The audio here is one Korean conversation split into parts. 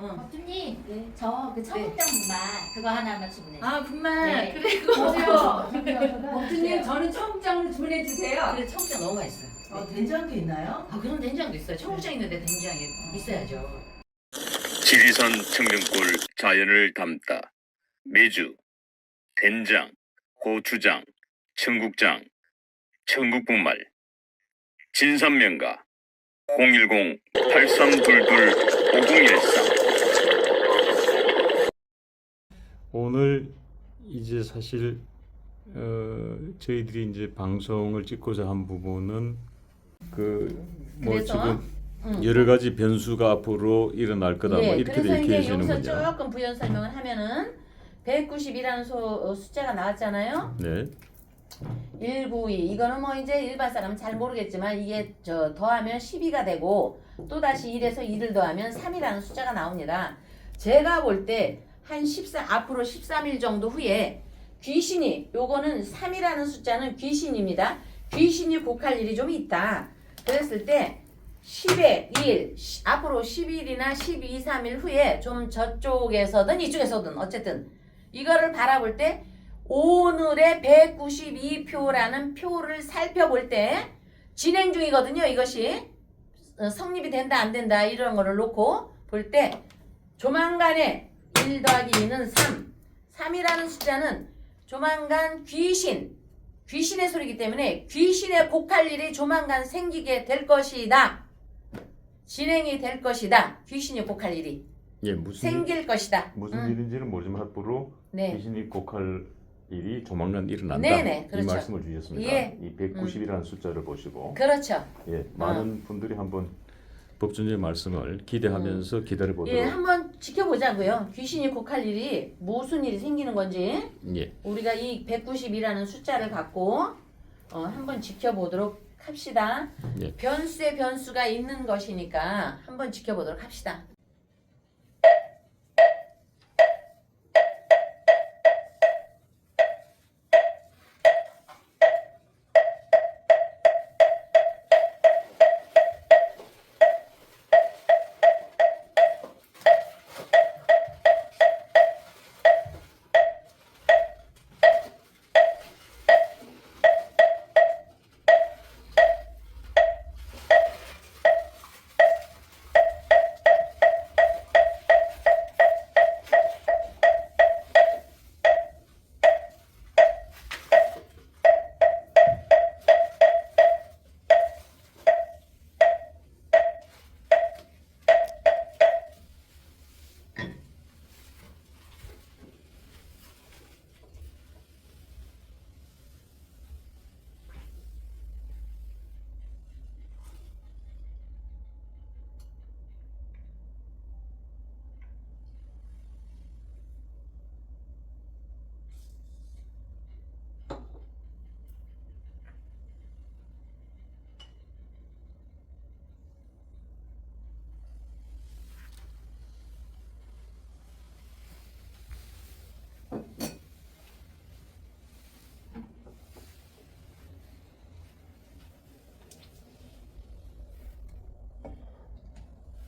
법주님, 네. 저 그 청국장 분말 그거 하나만 주문해. 아 분말 네. 그리고 법주님 저는 청국장으로 주문해 주세요. 그래 청국장 너무 맛있어요. 된장도 있나요? 아 그럼 된장도 있어요. 청국장 있는데 된장이 있어야죠. 지리산 청정골 자연을 담다 매주 된장, 고추장, 청국장, 청국분말 진산면가 010-8322-5013 오늘 이제 사실 저희들이 이제 방송을 찍고자 한 부분은 뭐 그래서? 지금 여러 가지 변수가 앞으로 일어날 거다 뭐 이렇게 그래서 이제 여기서 얘기하시는군요. 조금 부연 설명을 하면은 190이라는 숫자가 나왔잖아요. 네. 192 이거는 뭐 이제 일반 사람은 잘 모르겠지만 이게 저 더하면 12가 되고 또 다시 1에서 2를 더하면 3이라는 숫자가 나옵니다. 제가 볼 때 한 14 앞으로 13일 정도 후에 귀신이 요거는 3이라는 숫자는 귀신입니다. 귀신이 곡할 일이 좀 있다. 그랬을 때 10의 1 앞으로 10일이나 12, 3일 후에 좀 저쪽에서든 이쪽에서든 어쨌든 이거를 바라볼 때 오늘의 192표라는 표를 살펴볼 때 진행 중이거든요. 이것이 성립이 된다 안 된다 이런 거를 놓고 볼 때 조만간에 1 더하기 2는 3 3이라는 숫자는 조만간 귀신의 소리이기 때문에 귀신의 곡할 일이 조만간 생기게 될 것이다. 진행이 될 것이다. 귀신이 곡할 일이 예, 무슨 생길 것이다. 무슨 일인지는 모르지만 앞으로 네. 귀신이 곡할 일이 조만간 일어난다. 네네, 이 그렇죠. 말씀을 주셨습니다. 예. 이 190이라는 숫자를 보시고 그렇죠. 예, 많은 분들이 한번 법준의 말씀을 기대하면서 기다려 보도록 예, 한번 지켜보자고요. 귀신이 곡할 일이 무슨 일이 생기는 건지 예. 우리가 이 190이라는 숫자를 갖고 한번 지켜보도록 합시다. 예. 변수에 변수가 있는 것이니까 한번 지켜보도록 합시다.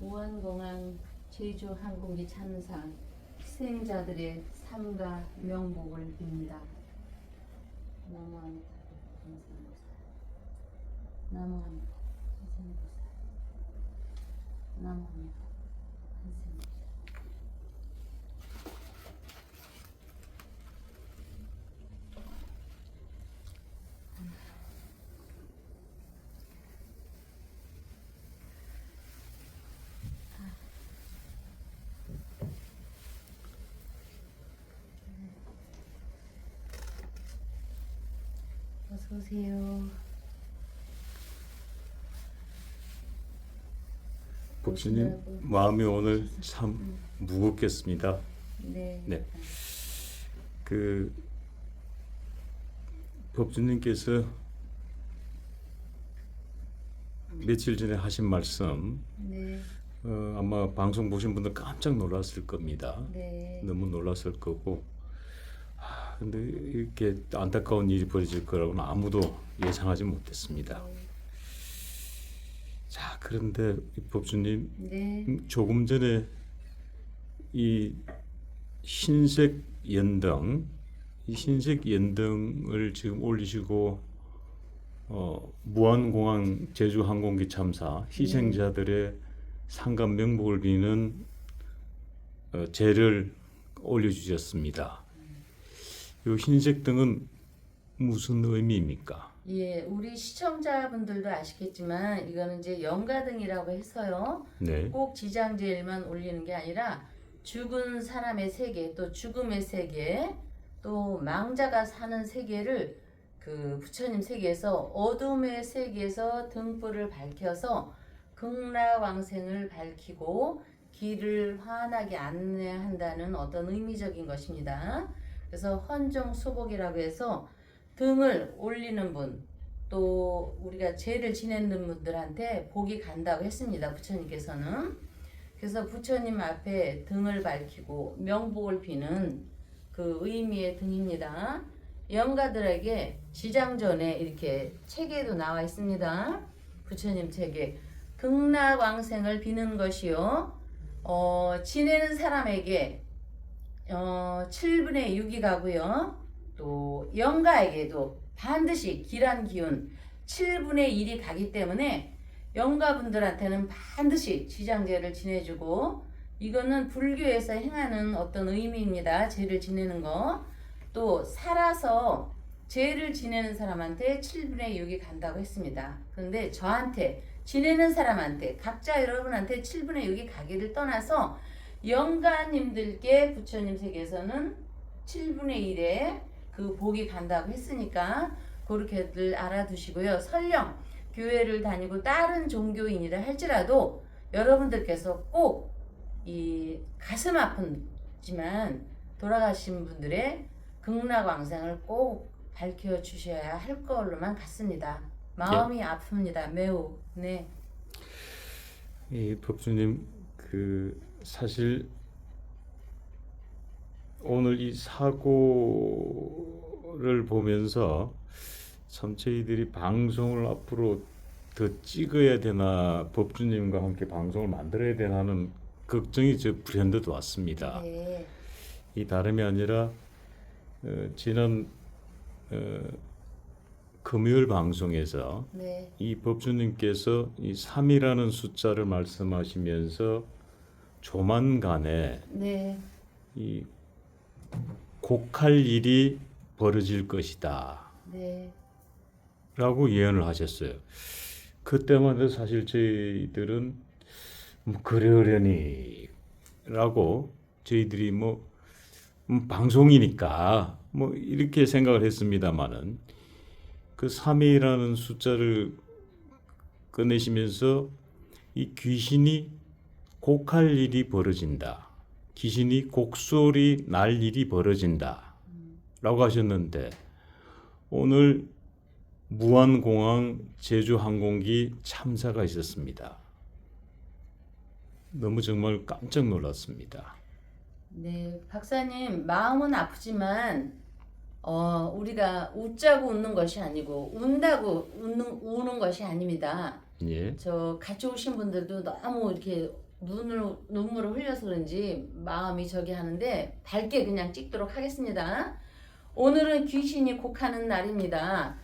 우한공항 제주항공기 찬상 희생자들의 삶과 명복을 빕니다. 나무함 나무함 나무함 어서 오세요. 법주님 마음이 오늘 참 무겁겠습니다. 네. 네. 법주님께서 며칠 전에 하신 말씀 네. 아마 방송 보신 분들 깜짝 놀랐을 겁니다. 네. 너무 놀랐을 거고 근데 이렇게 안타까운 일이 벌어질 거라고는 아무도 예상하지 못했습니다. 자, 그런데 이 법주님 네. 조금 전에 이 흰색 연등, 이 흰색 연등을 지금 올리시고 무안공항 제주항공기 참사 희생자들의 상감 명복을 비는 제를 올려주셨습니다. 이 흰색 등은 무슨 의미입니까? 예, 우리 시청자분들도 아시겠지만 이거는 이제 영가등이라고 해서요. 네. 꼭 지장제일만 올리는 게 아니라 죽은 사람의 세계, 또 죽음의 세계, 또 망자가 사는 세계를 그 부처님 세계에서 어둠의 세계에서 등불을 밝혀서 극락왕생을 밝히고 길을 환하게 안내한다는 어떤 의미적인 것입니다. 그래서 헌정수복이라고 해서 등을 올리는 분, 또 우리가 제를 지내는 분들한테 복이 간다고 했습니다. 부처님께서는. 그래서 부처님 앞에 등을 밝히고 명복을 비는 그 의미의 등입니다. 영가들에게 지장전에 이렇게 책에도 나와 있습니다. 부처님 책에 극락왕생을 비는 것이요. 지내는 사람에게 7분의 6이 가고요. 또 영가에게도 반드시 길한 기운 7분의 1이 가기 때문에 영가분들한테는 반드시 지장제를 지내주고, 이거는 불교에서 행하는 어떤 의미입니다. 제를 지내는 거. 또 살아서 제를 지내는 사람한테 7분의 6이 간다고 했습니다. 그런데 저한테 지내는 사람한테 각자 여러분한테 7분의 6이 가기를 떠나서 영가님들께 부처님 세계에서는 7분의 1의 그 복이 간다고 했으니까 그렇게들 알아두시고요. 설령 교회를 다니고 다른 종교인이라 할지라도 여러분들께서 꼭 이 가슴 아프지만 돌아가신 분들의 극락왕생을 꼭 밝혀주셔야 할 걸로만 같습니다. 마음이 아픕니다. 매우. 네. 이 법주님, 그 사실 오늘 이 사고를 보면서 참 저희들이 방송을 앞으로 더 찍어야 되나, 법주님과 함께 방송을 만들어야 되나 하는 걱정이 저 불현듯 왔습니다. 네. 이 다름이 아니라 지난 금요일 방송에서 네. 이 법주님께서 이 3이라는 숫자를 말씀하시면서 조만간에 네. 이 곡할 일이 벌어질 것이다 네. 라고 예언을 하셨어요. 그때만 해도 사실 저희들은 뭐 그러려니 라고 저희들이 뭐 방송이니까 뭐 이렇게 생각을 했습니다마는 그 3이라는 숫자를 꺼내시면서 이 귀신이 곡할 일이 벌어진다, 귀신이 곡소리 날 일이 벌어진다 라고 하셨는데, 오늘 무안공항 제주항공기 참사가 있었습니다. 너무 정말 깜짝 놀랐습니다. 네, 박사님, 마음은 아프지만 우리가 웃자고 웃는 것이 아니고 운다고 우는 것이 아닙니다. 예. 저 같이 오신 분들도 너무 이렇게 눈물을 흘려서 그런지 마음이 저기 하는데 밝게 그냥 찍도록 하겠습니다. 오늘은 귀신이 곡하는 날입니다.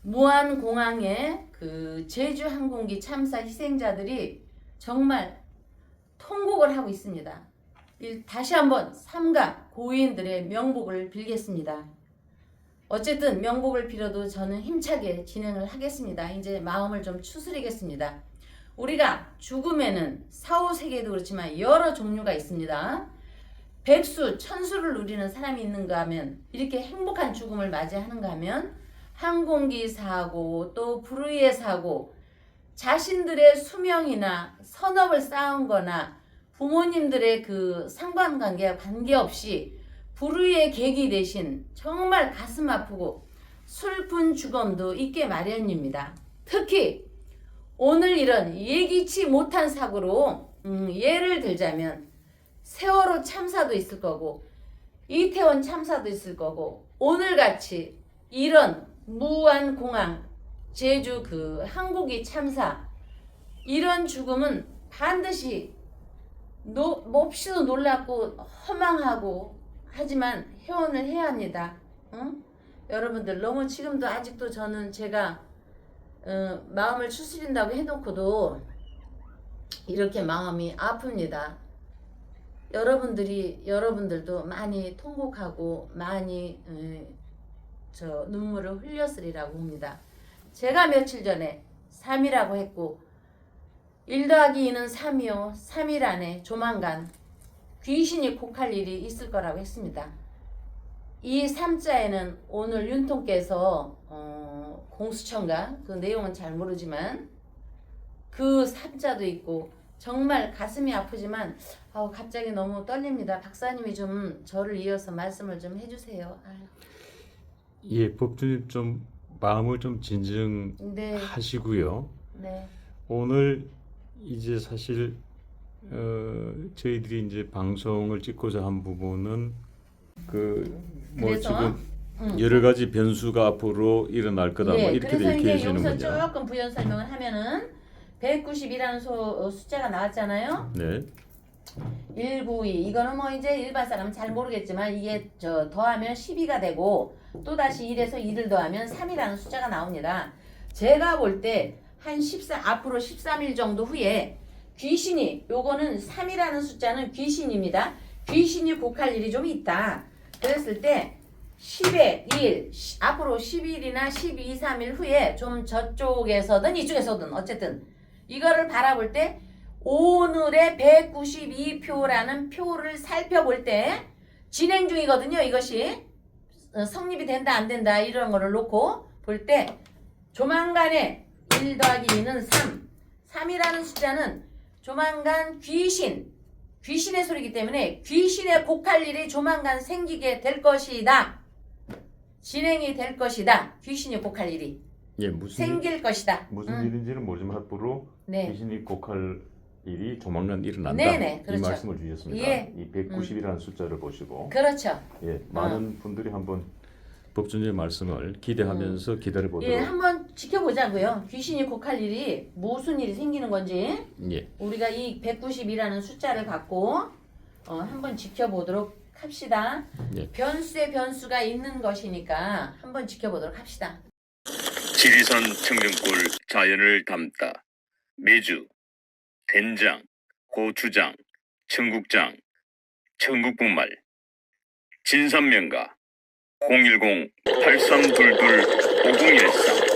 무안공항에 그 제주항공기 참사 희생자들이 정말 통곡을 하고 있습니다. 다시 한번 삼가 고인들의 명복을 빌겠습니다. 어쨌든 명복을 빌어도 저는 힘차게 진행을 하겠습니다. 이제 마음을 좀 추스리겠습니다. 우리가 죽음에는 사후세계도 그렇지만 여러 종류가 있습니다. 백수, 천수를 누리는 사람이 있는가 하면, 이렇게 행복한 죽음을 맞이하는가 하면 항공기 사고, 또 불의의 사고, 자신들의 수명이나 선업을 쌓은 거나 부모님들의 그 상관관계와 관계없이 불의의 계기 대신 정말 가슴 아프고 슬픈 죽음도 있게 마련입니다. 특히 오늘 이런 예기치 못한 사고로 예를 들자면 세월호 참사도 있을 거고 이태원 참사도 있을 거고, 오늘같이 이런 무안공항 제주 그 항공기 참사, 이런 죽음은 반드시 몹시도 놀랍고 허망하고 하지만 회원을 해야 합니다. 응? 여러분들 너무 지금도 아직도 저는 제가 마음을 추스린다고 해놓고도 이렇게 마음이 아픕니다. 여러분들도 많이 통곡하고 많이 저 눈물을 흘렸으리라고 봅니다. 제가 며칠 전에 3이라고 했고 1 더하기 2는 3이요. 3일 안에 조만간 귀신이 곡할 일이 있을 거라고 했습니다. 이 3자에는 오늘 윤통께서 공수처인가 그 내용은 잘 모르지만 그 3자도 있고 정말 가슴이 아프지만 갑자기 너무 떨립니다. 박사님이 좀 저를 이어서 말씀을 좀 해주세요. 예, 법주님 좀 마음을 좀 진정하시고요. 네. 오늘 이제 사실 저희들이 이제 방송을 찍고자 한 부분은 뭐 그래서? 지금 여러 가지 변수가 앞으로 일어날 거다 뭐 이렇게 그래서 이제 얘기해지는군요. 여기서 조금 부연 설명을 하면은 190이라는 숫자가 나왔잖아요. 네. 192 이거는 뭐 이제 일반 사람은 잘 모르겠지만 이게 더하면 12가 되고 또다시 1에서 2를 더하면 3이라는 숫자가 나옵니다. 제가 볼 때 한 앞으로 13일 정도 후에 귀신이 요거는 3이라는 숫자는 귀신입니다. 귀신이 곡할 일이 좀 있다. 그랬을 때 10에 1 앞으로 11일이나 12, 3일 후에 좀 저쪽에서든 이쪽에서든 어쨌든 이거를 바라볼 때 오늘의 192표라는 표를 살펴볼 때 진행 중이거든요. 이것이 성립이 된다 안 된다 이런 거를 놓고 볼 때 조만간에 1 더하기 2는 3 3이라는 숫자는 조만간 귀신의 소리이기 때문에 귀신의 곡할 일이 조만간 생기게 될 것이다. 진행이 될 것이다. 귀신이 곡할 일이 예, 무슨 생길 것이다. 무슨 일인지는 모르지만 앞으로 네. 귀신이 곡할 일이 조만간 일어난다. 네네, 이 그렇죠. 말씀을 주셨습니다. 예. 이 190이라는 숫자를 보시고 그렇죠. 예, 많은 분들이 한번 법준의 말씀을 기대하면서 기다려 보도록. 예, 한번 지켜보자고요. 귀신이 곡할 일이 무슨 일이 생기는 건지 예. 우리가 이 190이라는 숫자를 갖고 한번 지켜보도록 합시다. 예. 변수에 변수가 있는 것이니까 한번 지켜보도록 합시다. 지리산 청정골 자연을 담다. 매주 된장, 고추장, 청국장, 청국분말, 진산명가 010-8322-5013